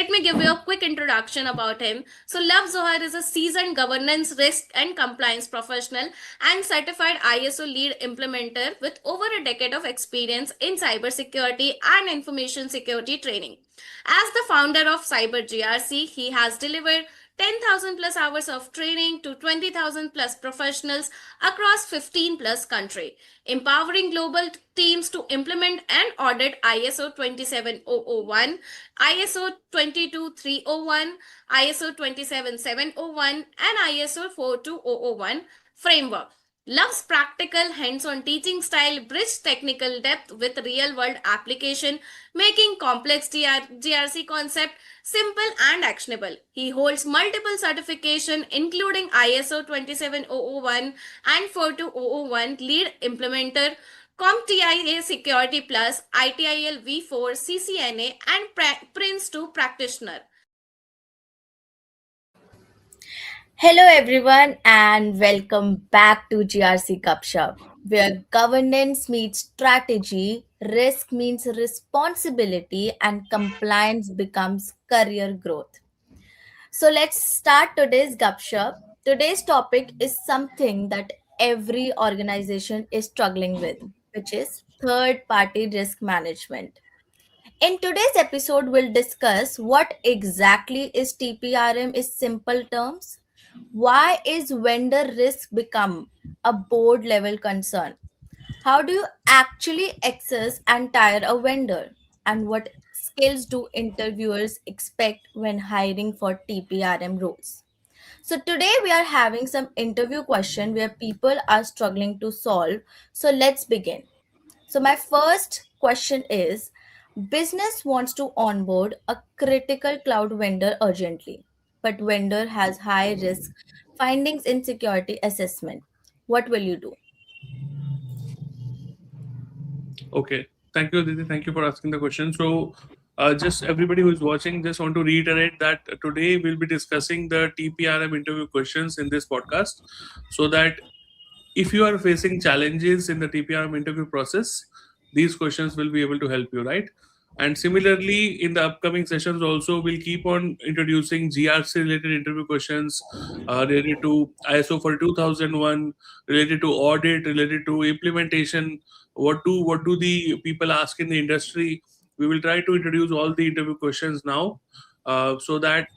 let me give you a quick introduction about him. So, Love Zohar is a seasoned governance, risk, and compliance professional and certified ISO lead implementer with over a decade of experience in cybersecurity and information security training. As the founder of CyberGRC, he has delivered 10,000 plus hours of training to 20,000 plus professionals across 15 plus countries, empowering global teams to implement and audit ISO 27001, ISO 22301, ISO 27701, and ISO 42001 framework. Loves practical hands-on teaching style, bridge technical depth with real-world application, making complex GRC concept simple and actionable. He holds multiple certification including ISO 27001 and 42001 lead implementer, CompTIA Security Plus, ITIL V4, CCNA, and Prince 2 practitioner. Hello, everyone, and welcome back to GRC Gupshup, where governance meets strategy, risk means responsibility, and compliance becomes career growth. So, let's start today's Gupshup. Today's topic is something that every organization is struggling with, which is third party risk management. In today's episode, we'll discuss what exactly is TPRM in simple terms, why is vendor risk become a board level concern, how do you actually access and tire a vendor, and what skills do interviewers expect when hiring for TPRM roles. So today we are having some interview question where people are struggling to solve. So let's begin. So, my first question is, business wants to onboard a critical cloud vendor urgently, but vendor has high risk findings in security assessment. What will you do? Okay. Thank you, Didi. Thank you for asking the question. So, just everybody who is watching, just want to reiterate that today we'll be discussing the TPRM interview questions in this podcast, so that if you are facing challenges in the TPRM interview process, these questions will be able to help you, right? And similarly, in the upcoming sessions, also we'll keep on introducing GRC related interview questions related to ISO for 2001, related to audit, related to implementation. What do the people ask in the industry? We will try to introduce all the interview questions now, so that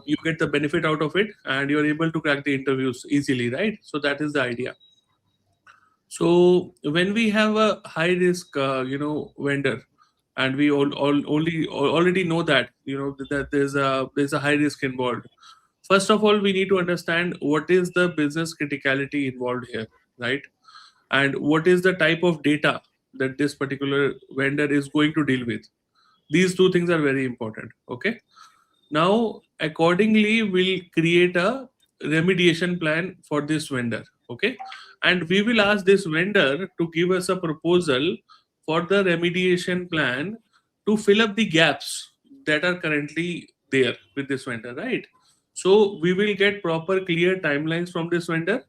you get the benefit out of it and you're able to crack the interviews easily, right? So that is the idea. So when we have a high risk, vendor, and we already know that that there's a high risk involved. First of all, we need to understand what is the business criticality involved here, right? And what is the type of data that this particular vendor is going to deal with. These two things are very important. Okay. Now, accordingly, we'll create a remediation plan for this vendor. Okay. And we will ask this vendor to give us a proposal for the remediation plan to fill up the gaps that are currently there with this vendor, right? So we will get proper clear timelines from this vendor.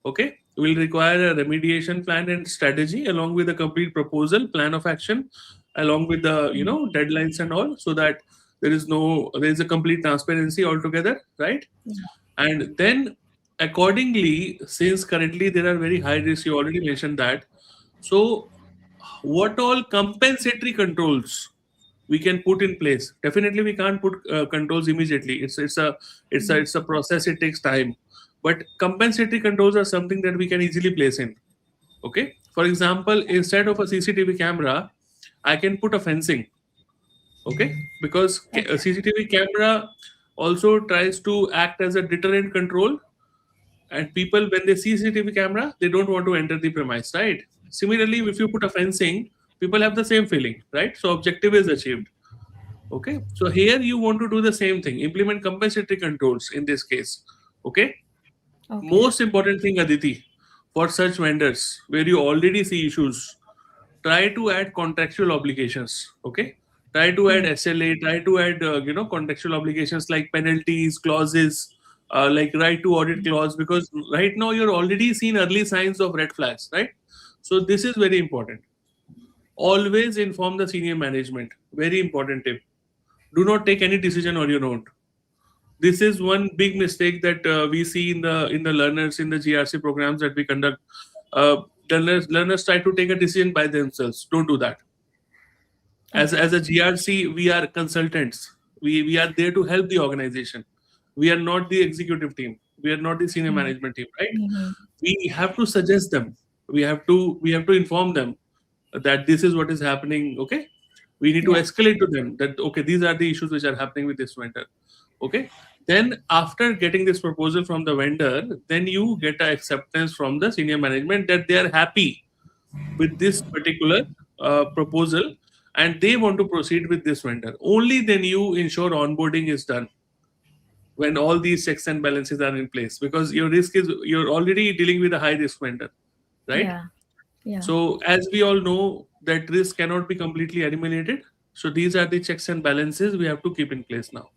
Okay. We'll require a remediation plan and strategy along with a complete proposal, plan of action, along with the deadlines and all, so that there is a complete transparency altogether, right? And then accordingly, since currently there are very high risks, you already mentioned that. So what all compensatory controls we can put in place? Definitely we can't put controls immediately. It's a process, it takes time. But compensatory controls are something that we can easily place in. Okay, for example, instead of a CCTV camera, I can put a fencing. Okay, because a CCTV camera also tries to act as a deterrent control, and people, when they see CCTV camera, they don't want to enter the premise, right? Similarly, if you put a fencing, people have the same feeling, right? So objective is achieved. Okay, so here you want to do the same thing, implement compensatory controls in this case. Okay, Okay. most important thing, Aditi, for such vendors where you already see issues, try to add contractual obligations. Okay, try to add SLA, try to add contractual obligations like penalties clauses, like right to audit clause, because right now you're already seen early signs of red flags, right? So this is very important. Always inform the senior management, very important tip. Do not take any decision on your own. This is one big mistake that we see in the learners in the GRC programs that we conduct. Uh, learners try to take a decision by themselves. Don't do that. Okay. As a GRC, we are consultants. We are there to help the organization. We are not the executive team. We are not the senior Mm-hmm. management team, right? Mm-hmm. We have to suggest them. We have to inform them that this is what is happening. Okay, we need to Yeah. escalate to them that okay, these are the issues which are happening with this vendor. Okay, then after getting this proposal from the vendor, then you get a acceptance from the senior management that they are happy with this particular proposal and they want to proceed with this vendor. Only then you ensure onboarding is done when all these checks and balances are in place, because your risk is you're already dealing with a high risk vendor, right? Yeah. Yeah. So as we all know that risk cannot be completely eliminated, so these are the checks and balances we have to keep in place now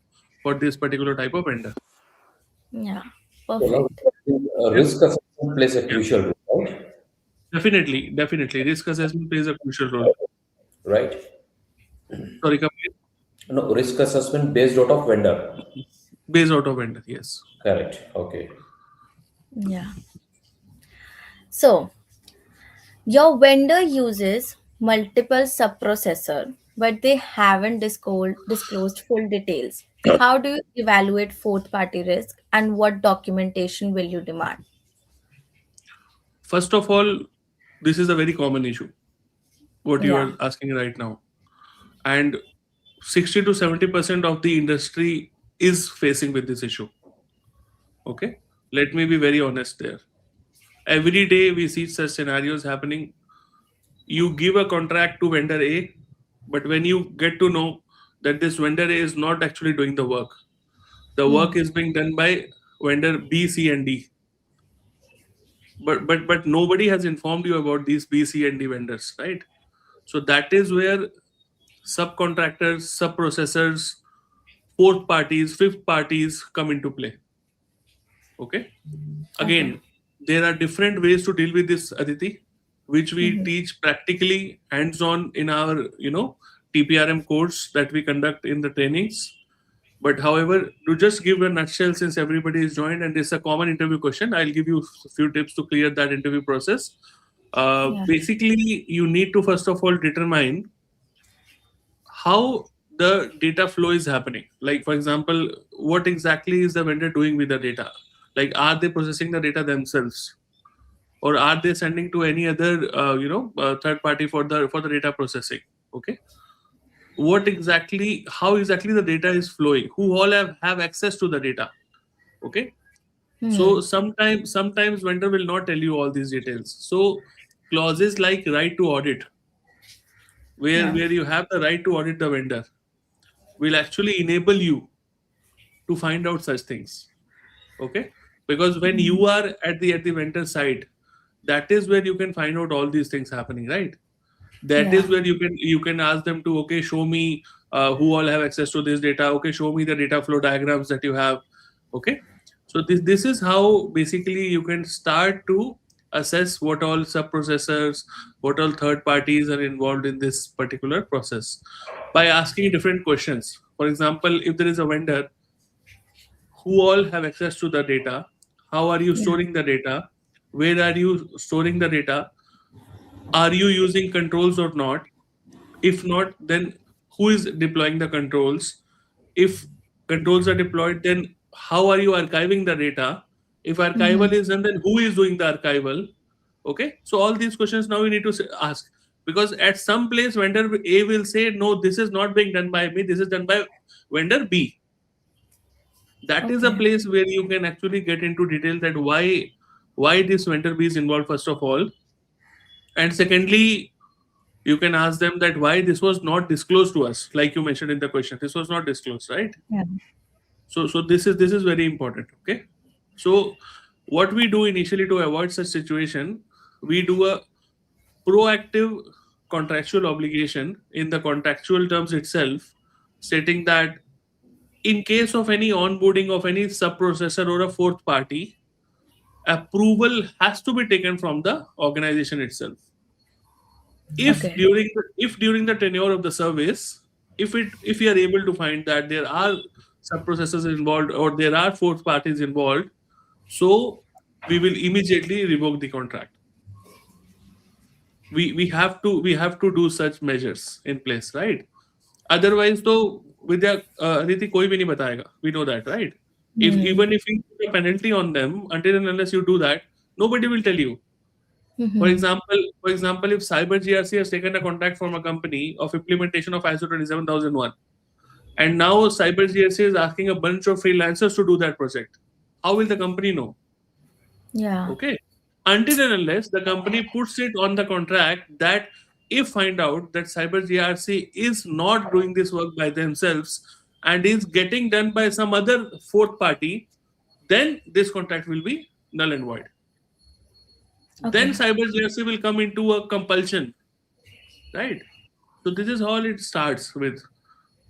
for this particular type of vendor. Yeah. So now Perfect. Yeah, risk assessment plays a yeah. crucial role, right? Definitely risk assessment plays a crucial role. Right. Sorry, complete. No, risk assessment based out of vendor. Based out of vendor, yes. Correct. Okay. Yeah. So your vendor uses multiple subprocessor, but they haven't disclosed full details. How do you evaluate fourth party risk and what documentation will you demand? First of all, this is a very common issue what you Yeah. are asking right now, and 60 to 70% of the industry is facing with this issue. Okay, let me be very honest there. Every day we see such scenarios happening. You give a contract to vendor A, but when you get to know that this vendor A is not actually doing the work, the Hmm. work is being done by vendor B, C, and D. But nobody has informed you about these B, C, and D vendors, right? So that is where subcontractors, subprocessors, fourth parties, fifth parties come into play. Okay. Okay. Again, there are different ways to deal with this, Aditi, which we Hmm. teach practically hands-on in our, TPRM course that we conduct in the trainings. But however, to just give a nutshell, since everybody is joined and it's a common interview question, I'll give you a few tips to clear that interview process. Yeah. Basically, you need to first of all determine how the data flow is happening. Like, for example, what exactly is the vendor doing with the data? Like, are they processing the data themselves, or are they sending to any other, third party for the data processing? Okay, what exactly, how exactly the data is flowing? Who all have access to the data? Okay, Hmm. so sometimes vendor will not tell you all these details. So clauses like right to audit, Yeah. where you have the right to audit the vendor, will actually enable you to find out such things. Okay, because when Hmm. you are at the vendor side, that is where you can find out all these things happening, right? That is Yeah. where you can ask them to, okay, show me who all have access to this data. Okay, show me the data flow diagrams that you have. Okay, so this is how basically you can start to assess what all subprocessors, what all third parties are involved in this particular process by asking different questions. For example, if there is a vendor, who all have access to the data, how are you Yeah. storing the data, where are you storing the data, are you using controls or not? If not, then who is deploying the controls? If controls are deployed, then how are you archiving the data? If archival Hmm. is done, then who is doing the archival? Okay, so all these questions now you need to ask, because at some place vendor A will say, no, this is not being done by me, this is done by vendor B. That is a Okay. place where you can actually get into detail that why this vendor B is involved, first of all, and secondly, you can ask them that why this was not disclosed to us, like you mentioned in the question, this was not disclosed, right? Yeah. So this is very important. Okay, so what we do initially to avoid such situation, we do a proactive contractual obligation in the contractual terms itself, stating that in case of any onboarding of any sub-processor or a fourth party, approval has to be taken from the organization itself. Okay. If during the tenure of the service, if we are able to find that there are subprocessors involved or there are fourth parties involved, so we will immediately revoke the contract. We have to do such measures in place, right? Otherwise, though, Vidya, Aditi, koi bhi nahi batayega. We know that, right? If Hmm. even if you put a penalty on them, until and unless you do that, nobody will tell you. Hmm. For example, if CyberGRC has taken a contract from a company of implementation of ISO 27001, and now CyberGRC is asking a bunch of freelancers to do that project, how will the company know? Yeah. Okay. Until and unless the company puts it on the contract that if find out that CyberGRC is not doing this work by themselves and is getting done by some other fourth party, then this contract will be null and void. Then Okay. CyberGRC will come into a compulsion, right? So this is how it starts with.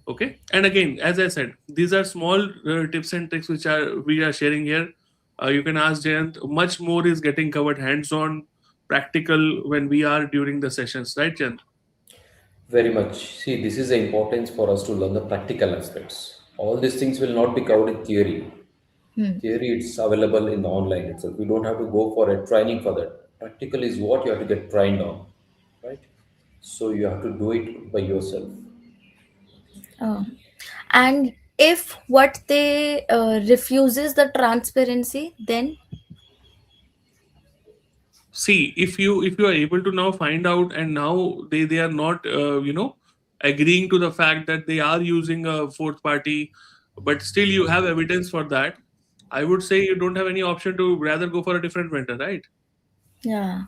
Okay, and again, as I said, these are small tips and tricks which are we are sharing here. You can ask Jayant. Much more is getting covered hands-on, practical when we are during the sessions, right, Jayant? Very much. See, this is the importance for us to learn the practical aspects. All these things will not be covered in theory. Hmm. Theory, it's available in the online itself. We don't have to go for a training for that. Practical is what you have to get trained on, right? So you have to do it by yourself. Oh. And if what they refuses the transparency, then See, if you are able to now find out, and now they are not agreeing to the fact that they are using a fourth party, but still you have evidence for that. I would say you don't have any option to rather go for a different vendor, right? yeah.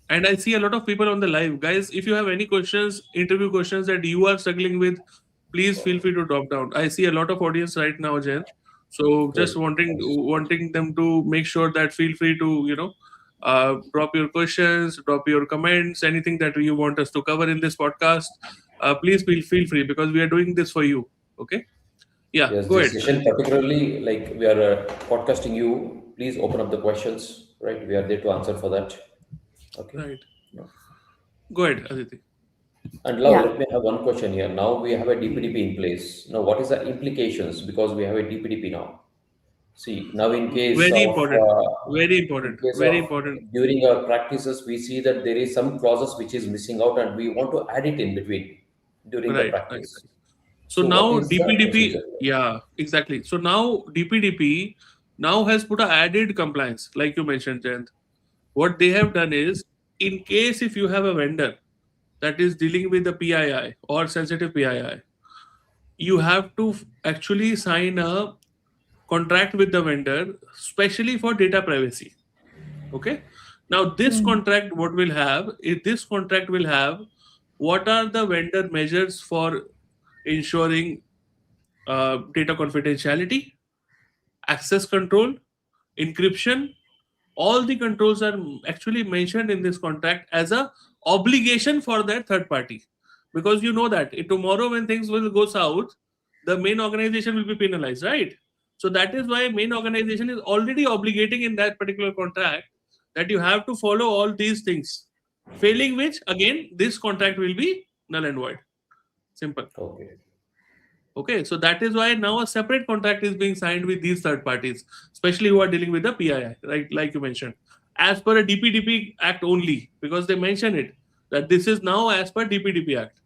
And I see a lot of people on the live. Guys, if you have any questions, interview questions that you are struggling with, please feel free to drop down. I see a lot of audience right now, Jen. So just Great. Nice. wanting them to make sure that feel free to, drop your questions, drop your comments, anything that you want us to cover in this podcast. Please feel free because we are doing this for you. Okay. Yeah, Yes, go this ahead, session Aditi. particularly, like we are podcasting you, please open up the questions, right? We are there to answer for that. Okay. Right. Yeah. Go ahead, Aditi. And now Yeah. let me have one question here. Now we have a DPDP in place. Now, what is the implications because we have a DPDP now? See, now Very important. Very in important. case Very of important. during our practices, we see that there is some clauses which is missing out, and we want to add it in between during the Right. practice. So So, what now is the DPDP, procedure? yeah, exactly. So now DPDP now has put a added compliance, like you mentioned, Jayant. What they have done is, in case if you have a vendor that is dealing with the PII or sensitive PII, you have to actually sign a contract with the vendor, especially for data privacy. Okay. Now this Hmm. contract, what will have is this contract will have what are the vendor measures for ensuring data confidentiality, access control, encryption. All the controls are actually mentioned in this contract as a obligation for that third party, because you know that tomorrow when things will go south, the main organization will be penalized, right? So that is why main organization is already obligating in that particular contract that you have to follow all these things. Failing which, again, this contract will be null and void. Simple. Okay. Okay, so that is why now a separate contract is being signed with these third parties, especially who are dealing with the PII, right? Like you mentioned, as per a DPDP Act only, because they mention it that this is now as per DPDP Act.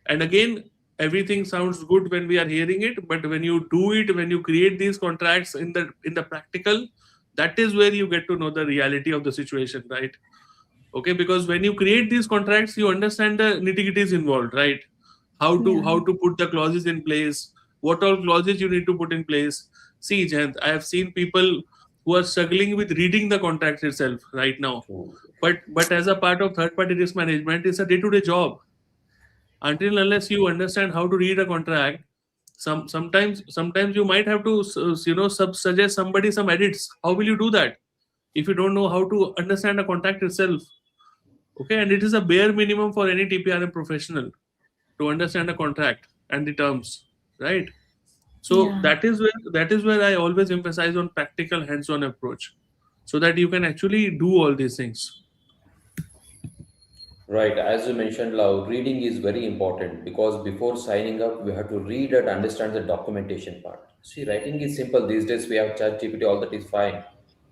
And again, everything sounds good when we are hearing it, but when you do it, when you create these contracts in the practical, that is where you get to know the reality of the situation, right? Okay, because when you create these contracts you understand the nitty-gritties involved, right? Yeah. How to put the clauses in place, what all clauses you need to put in place. See, Jayant, I have seen people who are struggling with reading the contract itself right now, True. but as a part of third party risk management, it's a day-to-day job. Until unless you understand how to read a contract, sometimes you might have to suggest somebody some edits. How will you do that if you don't know how to understand a contract itself? Okay, and it is a bare minimum for any TPRM professional to understand a contract and the terms, right? So Yeah. that is where I always emphasize on practical hands-on approach, so that you can actually do all these things. Right, as you mentioned, Love, reading is very important because before signing up, we have to read and understand the documentation part. See, writing is simple. These days, we have ChatGPT, all that is fine.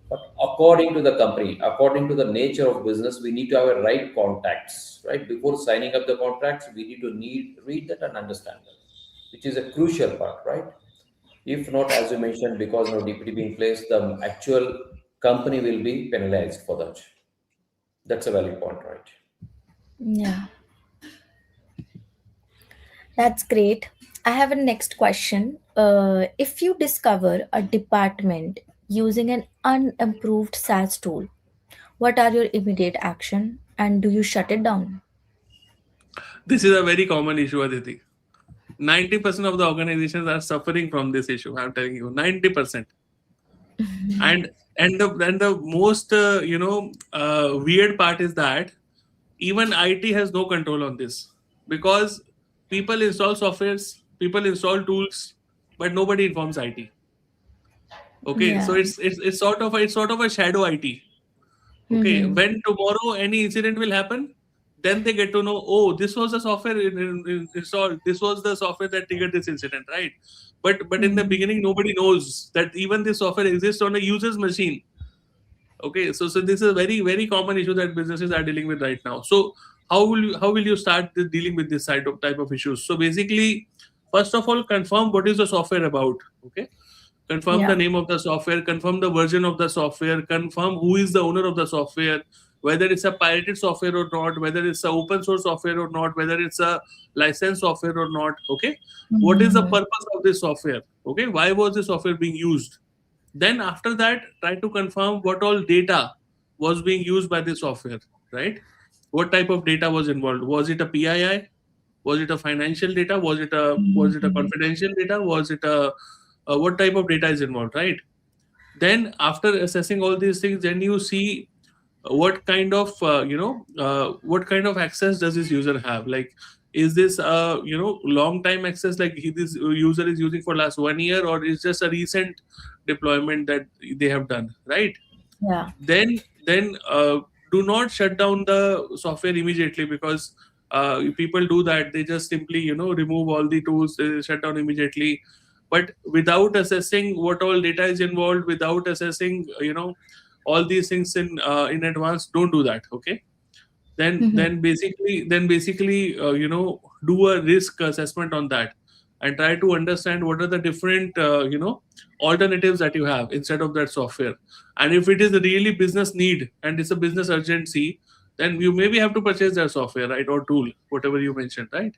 But according to the company, according to the nature of business, we need to have a right contacts. Right, before signing up the contracts, we need to read that and understand that, which is a crucial part. Right, if not, as you mentioned, because no DPT being placed, the actual company will be penalized for that. That's a valid point, right? Yeah, that's great. I have a next question. If you discover a department using an unimproved SaaS tool, what are your immediate action and do you shut it down? This is a very common issue, Aditi. 90% of the organizations are suffering from this issue. I'm telling you, 90%. And the most weird part is that even IT has no control on this, because people install softwares, people install tools, but nobody informs IT. Okay, so Yeah. it's sort of a shadow IT. Okay, Mm-hmm. when tomorrow any incident will happen, then they get to know, oh, this was the software installed, this was the software that triggered this incident, right? But in the Mm-hmm. beginning, nobody knows that even this software exists on a user's machine. Okay, so this is a very very common issue that businesses are dealing with right now. So how will you start dealing with this type of issues? So basically, first of all, confirm what is the software about. Okay, confirm the Yeah. name of the software, confirm the version of the software, confirm who is the owner of the software, whether it's a pirated software or not, whether it's a open source software or not, whether it's a licensed software or not. Okay, what is the Mm-hmm. purpose of this software? Okay, why was this software being used? Then after that, try to confirm what all data was being used by the software, right? What type of data was involved? Was it a PII? Was it a financial data? Was it a Mm-hmm. confidential data? Was it a what type of data is involved, right? Then after assessing all these things, then you see what kind of access does this user have? Like, is this long time access, like this user is using for last 1 year, or is just a recent deployment that they have done, right? Yeah. Then do not shut down the software immediately, because people do that. They just simply remove all the tools, they shut down immediately, but without assessing what all data is involved, without assessing all these things in advance. Don't do that. Okay, then Mm-hmm. basically do a risk assessment on that, and try to understand what are the different alternatives that you have instead of that software. And if it is a really business need and it's a business urgency, then you maybe have to purchase that software, right, or tool, whatever you mentioned, right?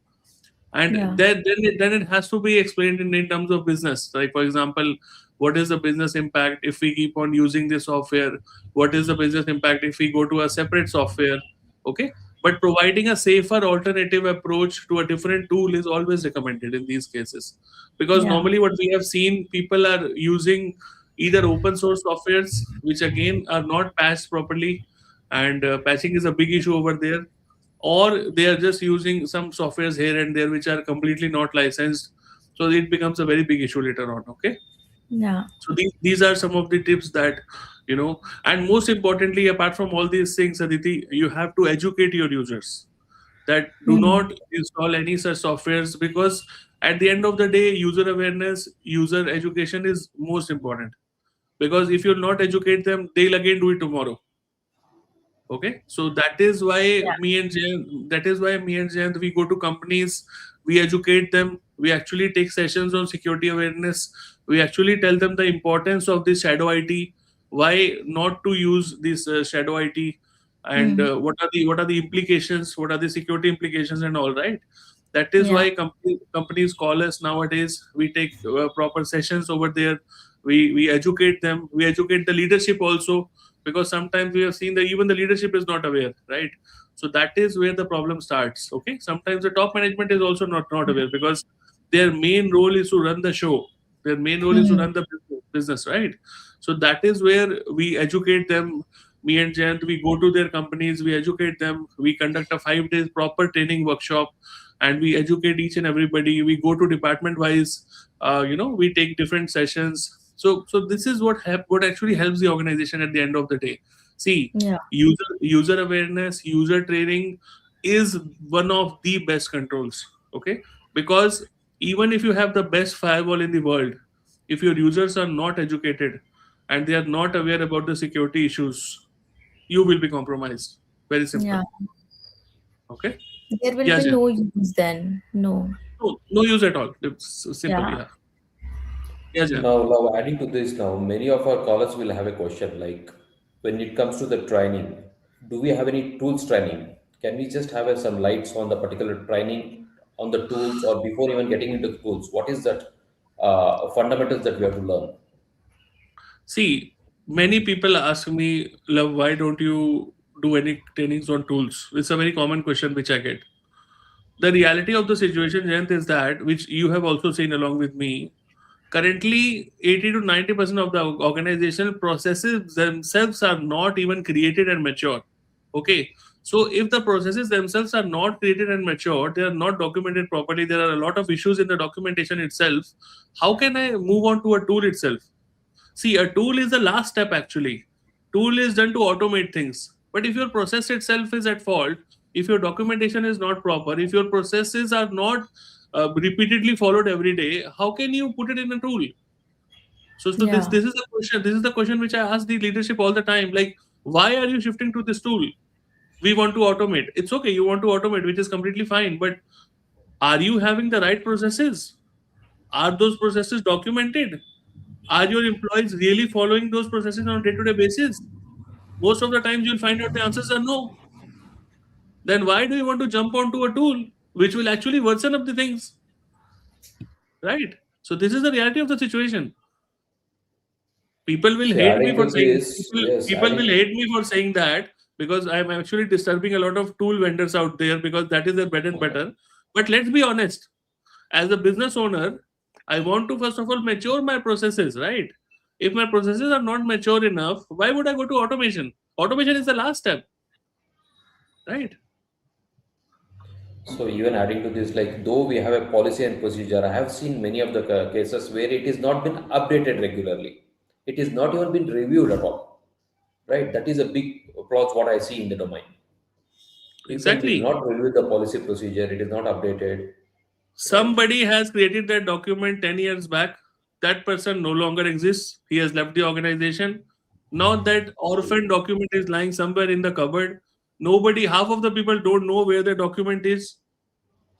And Yeah. then it has to be explained in terms of business. Like, for example, what is the business impact if we keep on using this software? What is the business impact if we go to a separate software? Okay, but providing a safer alternative approach to a different tool is always recommended in these cases, because Yeah. normally what we have seen, people are using either open source softwares, which again are not patched properly, and patching is a big issue over there, or they are just using some softwares here and there which are completely not licensed. So it becomes a very big issue later on. Okay, Yeah. so these are some of the tips that and most importantly, apart from all these things, Aditi, you have to educate your users that do Mm-hmm. not install any such softwares, because at the end of the day, user awareness, user education is most important, because if you'll not educate them, they'll again do it tomorrow. Okay, so Yeah. that is why me and Jayant, we go to companies, we educate them, we actually take sessions on security awareness, we actually tell them the importance of this shadow IT, why not to use this shadow IT, and Mm-hmm. what are the implications, what are the security implications, and all, right? That is Yeah. why companies call us nowadays. We take proper sessions over there. We educate them. We educate the leadership also, because sometimes we have seen that even the leadership is not aware, right? So that is where the problem starts. Okay, sometimes the top management is also not aware, because their main role is to run the show, their main role is to Mm-hmm. run the business, right? So that is where we educate them. Me and Jayant, we go to their companies, we educate them, we conduct a 5 days proper training workshop, and we educate each and everybody. We go to department wise, we take different sessions. So this is what actually helps the organization at the end of the day. See, Yeah. user awareness, user training, is one of the best controls. Okay, because even if you have the best firewall in the world, if your users are not educated and they are not aware about the security issues, you will be compromised. Very simple. Yeah. Okay. There will Yes, be yes. no use then. No. No use at all. It's simple. Yeah. Yeah. Yes, yeah. Now, adding to this, now many of our callers will have a question like, when it comes to the training, do we have any tools training? Can we just have some lights on the particular training on the tools, or before even getting into the tools, what is that fundamentals that we have to learn? See, many people ask me, Love, why don't you do any trainings on tools? It's a very common question which I get. The reality of the situation, Jayant, is that, which you have also seen along with me, currently 80 to 90% of the organizational processes themselves are not even created and mature. Okay. So if the processes themselves are not created and mature, they are not documented properly, there are a lot of issues in the documentation itself. How can I move on to a tool itself? See, a tool is the last step actually. Tool is done to automate things. But if your process itself is at fault, if your documentation is not proper, if your processes are not repeatedly followed every day, how can you put it in a tool? So this Yeah. this is the question. This is the question which I ask the leadership all the time. Like, why are you shifting to this tool? We want to automate. It's okay. You want to automate, which is completely fine. But are you having the right processes? Are those processes documented? Are your employees really following those processes on a day-to-day basis? Most of the times you'll find out the answers are no. Then why do you want to jump onto a tool which will actually worsen up the things? Right? So this is the reality of the situation. People will See, hate me adding for to saying this, people yes, people will adding. hate me for saying that because I'm actually disturbing a lot of tool vendors out there because that is their bread and butter. But let's be honest, as a business owner, I want to first of all mature my processes, right? If my processes are not mature enough, why would I go to automation? Automation is the last step, right? So even adding to this, like though we have a policy and procedure, I have seen many of the cases where it is not been updated regularly. It is not even been reviewed at all. Right? That is a big applause what I see in the domain. People will Exactly. not review the policy procedure. It is not updated. Right? Somebody has created that document 10 years back. That person no longer exists. He has left the organization. Now that orphan document is lying somewhere in the cupboard. Nobody, half of the people don't know where the document is.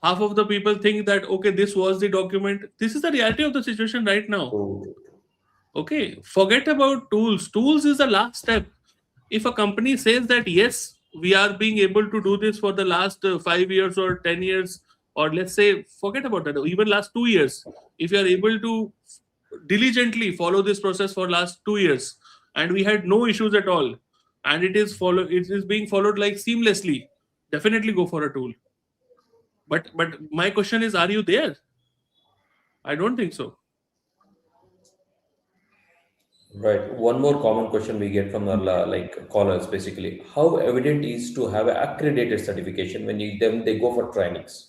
Half of the people think that, okay, this was the document. This is the reality of the situation right now. So, Okay, forget about tools. Tools is the last step. If a company says that yes, we are being able to do this for the last 5 years or 10 years, or let's say forget about that, even last 2 years. If you are able to diligently follow this process for last 2 years, and we had no issues at all, and it is being followed like seamlessly, definitely go for a tool. But my question is, are you there? I don't think so. right. One more common question we get from our like callers basically: how evident is to have an accredited certification when they go for trainings?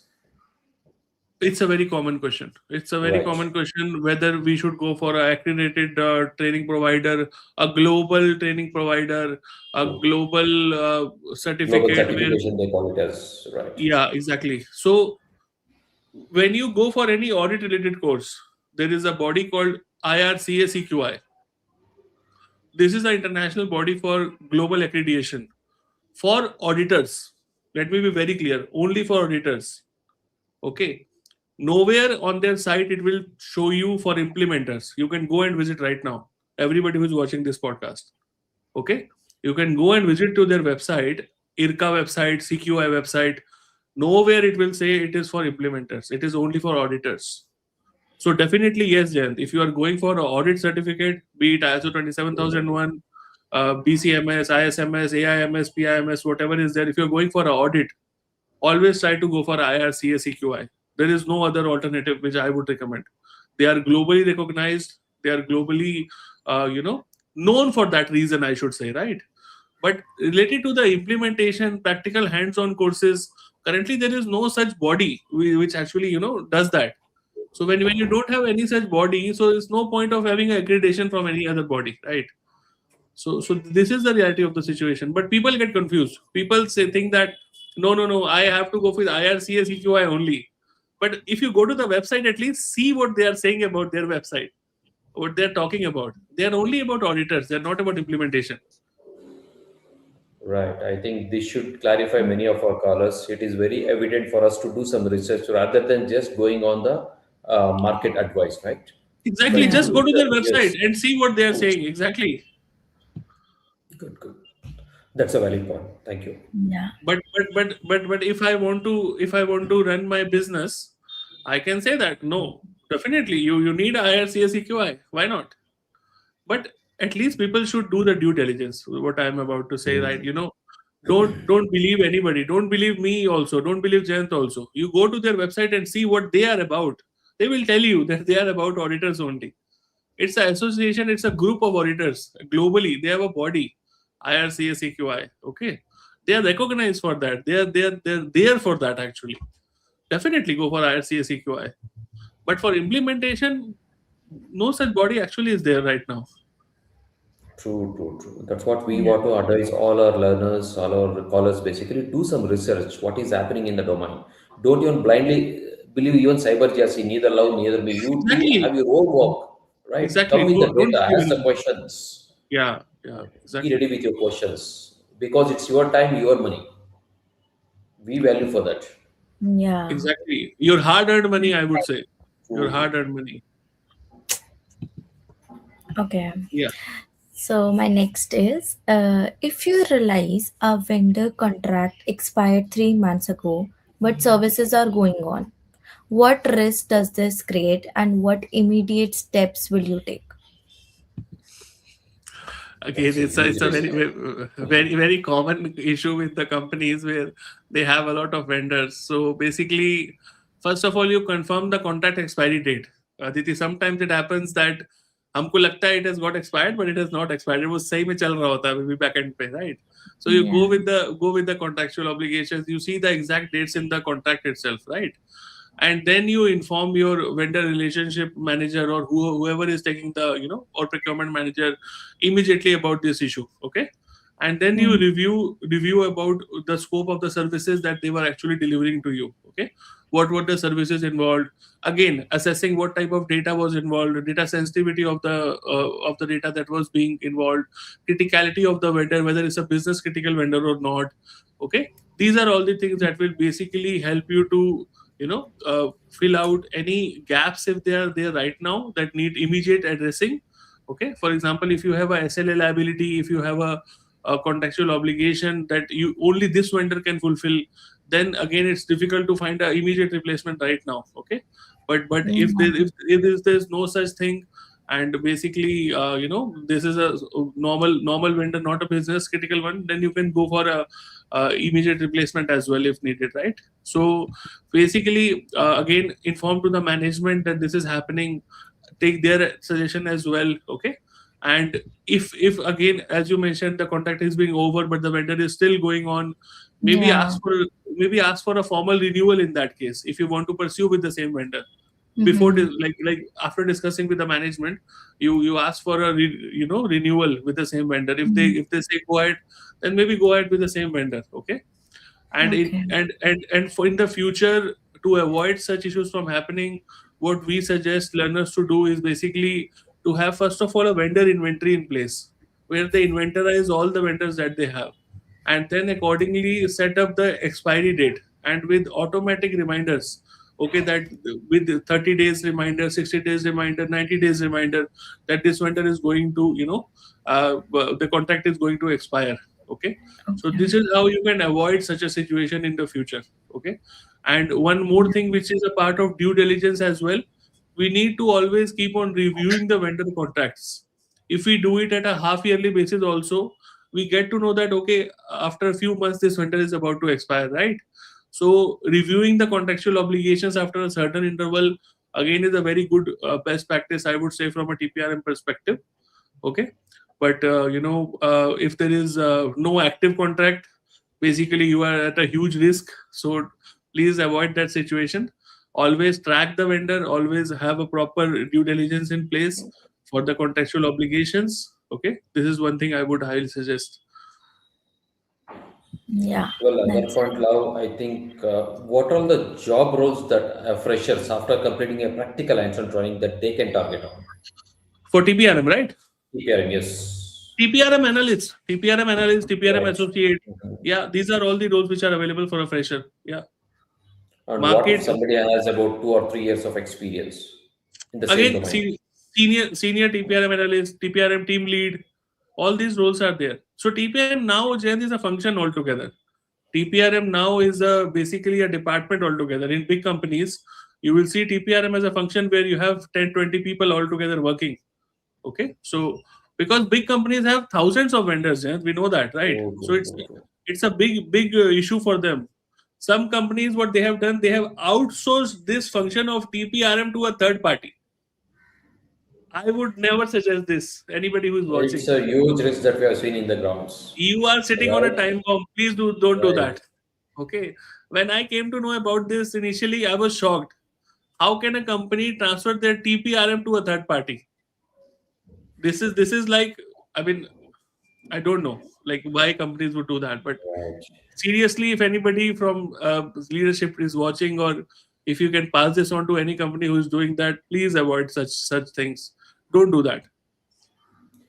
It's a very common question. It's a very Right. common question whether we should go for a accredited training provider, a global training provider, a global Global certificate where, certification they call it as, right. yeah, exactly. So when you go for any audit related course, there is a body called IRCACQI. This is the international body for global accreditation for auditors. Let me be very clear, only for auditors. Okay. Nowhere on their site it will show you for implementers. You can go and visit right now. Everybody who's watching this podcast. Okay. You can go and visit to their website, IRCA website, CQI website. Nowhere it will say it is for implementers. It is only for auditors. So definitely yes, Jayant. If you are going for an audit certificate, be it ISO 27001, BCMS, ISMS, AIMS, PIMS, whatever is there, if you're going for an audit, always try to go for IRCACQI. There is no other alternative which I would recommend. They are globally recognized. They are globally, known for that reason, I should say, right? But related to the implementation, practical hands-on courses, currently there is no such body which actually, does that. So when you don't have any such body, so there's no point of having accreditation from any other body, right? So this is the reality of the situation. But people get confused. People say think that No. I have to go with IRCS EQI only. But if you go to the website, at least see what they are saying about their website, what they're talking about. They are only about auditors. They're not about implementation. Right. I think this should clarify many of our callers. It is very evident for us to do some research rather than just going on the market advice, right? Exactly. But Just Yeah. go to their yes, website and see what they are good, saying. Exactly. good, good. That's a valid point. Thank you. Yeah. But if I want to run my business, I can say that no, definitely you need IRCS EQI. Why not? But at least people should do the due diligence. What I'm about to say, right? Don't believe anybody. Don't believe me also. Don't believe Jayant also. You go to their website and see what they are about. They will tell you that they are about auditors only. It's an association. It's a group of auditors globally. They have a body, IRCSEQI. Okay, they are recognized for that. They're there for that actually. Definitely go for IRCSEQI. But for implementation, no such body actually is there right now. True, true, true. That's what we Yeah. want to advise all our learners, all our callers basically do some research. What is happening in the domain? Don't even blindly believe even CyberGRC, neither love, neither me. You do have Exactly. your own work, right? Exactly. Come with the Don't data, believe ask the anyone. questions. Yeah. Be Exactly. ready with your questions because it's your time, your money. We value for that. Yeah. Exactly. Your hard-earned money, I would Right. say. Your True, true. hard-earned money. Okay. Yeah. So my next is if you realize a vendor contract expired 3 months ago, but services are going on, what risk does this create and what immediate steps will you take? Again, That's a huge it's a risk. very common issue with the companies where they have a lot of vendors. So basically, first of all, you confirm the contract expiry date. Aditi, sometimes it happens that हमको लगता है it has got expired, but it has not expired. वो सही में चल रहा होता है maybe back end पे, right? So you Yeah. go with the contractual obligations. You see the exact dates in the contract itself, right? And then you inform your vendor relationship manager or whoever is taking the or procurement manager immediately about this issue. Okay, and then you Mm. review about the scope of the services that they were actually delivering to you. Okay, what were the services involved, again assessing what type of data was involved, data sensitivity of the data that was being involved, criticality of the vendor, whether it's a business critical vendor or not. Okay, these are all the things that will basically help you to fill out any gaps if they are there right now that need immediate addressing. Okay, for example, if you have a SLA liability, if you have a contextual obligation that you only this vendor can fulfill, then again it's difficult to find an immediate replacement right now. Okay, but Yeah. if there's no such thing, and basically this is a normal vendor, not a business critical one, then you can go for a immediate replacement as well if needed, right? So basically again inform to the management that this is happening, take their suggestion as well. Okay, and if again, as you mentioned, the contract is being over but the vendor is still going on, maybe Yeah. ask for a formal renewal in that case if you want to pursue with the same vendor. Before Mm-hmm. like after discussing with the management, you ask for a renewal with the same vendor. If they say go ahead, then maybe go ahead with the same vendor. Okay, and in Okay. and for in the future, to avoid such issues from happening, what we suggest learners to do is basically to have first of all a vendor inventory in place where they inventorize all the vendors that they have, and then accordingly set up the expiry date and with automatic reminders. Okay, that with 30 days reminder, 60 days reminder, 90 days reminder, that this vendor is going to the contract is going to expire. Okay, so Okay. this is how you can avoid such a situation in the future. Okay, and one more thing which is a part of due diligence as well, we need to always keep on reviewing the vendor contracts. If we do it at a half yearly basis also, we get to know that okay, after a few months this vendor is about to expire, right? So reviewing the contractual obligations after a certain interval again is a very good best practice, I would say, from a TPRM perspective. Okay, but if there is no active contract, basically you are at a huge risk. So please avoid that situation. Always track the vendor, always have a proper due diligence in place for the contractual obligations. Okay, this is one thing I would highly suggest. Yeah, Well, another that's point, Love, I think what are the job roles that freshers, after completing a practical hands-on training, that they can target on? For TPRM, right? TPRM, yes. TPRM analyst, TPRM analyst, TPRM Right. associate. Mhm. Yeah, these are all the roles which are available for a fresher. Yeah, And what if market somebody has about 2 or 3 years of experience in the same again. domain? Senior TPRM analyst, TPRM team lead. All these roles are there. So TPRM now, Jen, is a function altogether. TPRM now is basically a department altogether. In big companies, you will see TPRM as a function where you have 10, 20 people all together working. Okay, so because big companies have thousands of vendors, yeah, we know that, right? True, So true, true, true. it's a big issue for them. Some companies, what they have done, they have outsourced this function of TPRM to a third party. I would never suggest this. Anybody who is It's watching, a huge risk that we have seen in the grounds. you are sitting on a Right? time bomb. Please don't do Right. that. Okay. When I came to know about this initially, I was shocked. How can a company transfer their TPRM to a third party? This is like, I mean, I don't know like why companies would do that. But Right. seriously, if anybody from leadership is watching, or if you can pass this on to any company who is doing that, please avoid such things. Don't do that.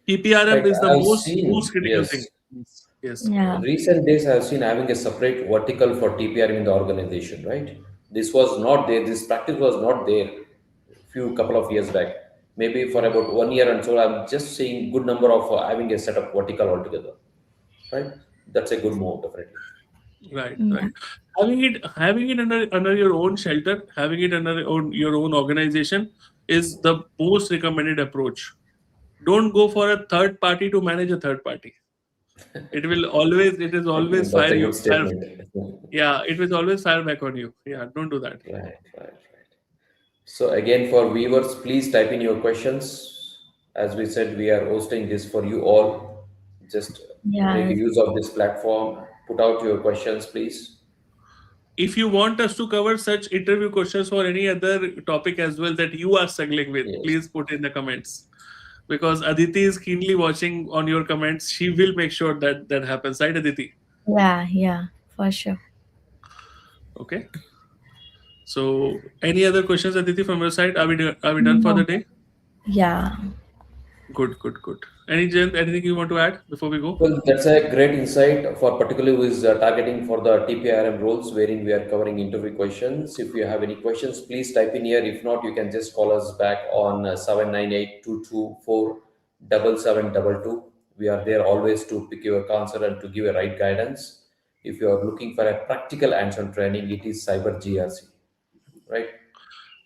TPRM Right. is the I've most seen, critical thing. yes. Yes. yeah, Recent days, I've seen having a separate vertical for TPRM in the organization, right? This was not there. This practice was not there few couple of years back. Maybe for about 1 year and so, I'm just seeing good number of having a setup vertical altogether, right? That's a good move, definitely. Right, yeah, right. Having it under your own shelter, having it under your own organization is the most recommended approach. Don't go for a third party to manage a third party. It is I always think that's a good fire. statement. Yeah, it will always fire back on you. Yeah, don't do that. Right, right, right. So again, for viewers, please type in your questions. As we said, we are hosting this for you all. Just make yeah, use of this platform. Put out your questions, please. If you want us to cover such interview questions or any other topic as well that you are struggling with, Yes. please put in the comments. Because Aditi is keenly watching on your comments. She will make sure that that happens, right, Aditi? yeah, for sure. Okay. So, any other questions, Aditi, from your side? Are we done for the No. day? Yeah, Good, good, good. Anything you want to add before we go? Well, that's a great insight for particularly who is targeting for the TPRM roles, wherein we are covering interview questions. If you have any questions, please type in here. If not, you can just call us back on 798-224-7722. We are there always to pick your answer and to give a right guidance. If you are looking for a practical hands-on training, it is Cyber GRC, right?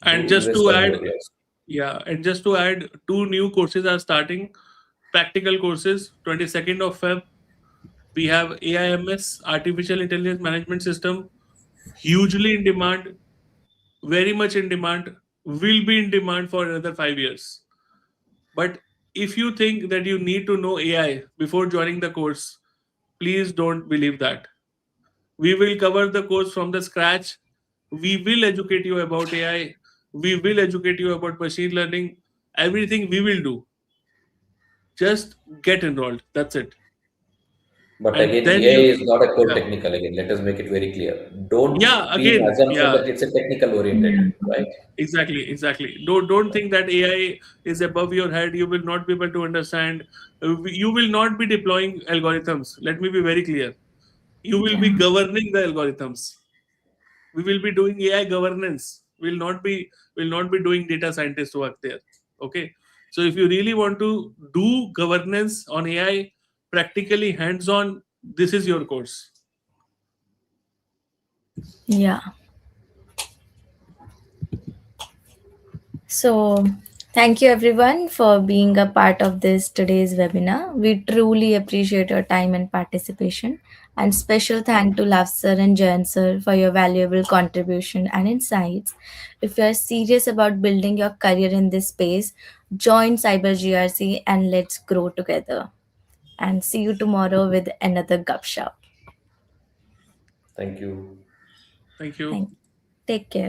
And Do just invest to on add, your yes. yeah, and just to add, two new courses are starting. Practical courses, 22nd of Feb. We have AIMS, Artificial Intelligence Management System, hugely in demand, very much in demand, will be in demand for another 5 years. But if you think that you need to know AI before joining the course, please don't believe that. We will cover the course from the scratch. We will educate you about AI. We will educate you about machine learning. Everything we will do. Just get enrolled. That's it. But And again, then AI you, is not a code yeah, technical. Again, let us make it very clear. Don't yeah. be in Again, assumption yeah. that it's a technical yeah, oriented, right? Exactly. Don't think that AI is above your head. You will not be able to understand. You will not be deploying algorithms. Let me be very clear. You will be yeah, governing the algorithms. We will be doing AI governance. Will not be doing data scientist work there. Okay. So if you really want to do governance on AI practically hands on, this is your course. yeah. So, thank you everyone for being a part of this today's webinar. We truly appreciate your time and participation. And special thank to Lav sir and Jayan sir for your valuable contribution and insights. If you are serious about building your career in this space, join CyberGRC and let's grow together. And see you tomorrow with another Gupshup. Thank you. Thank you. Thank you. Take care.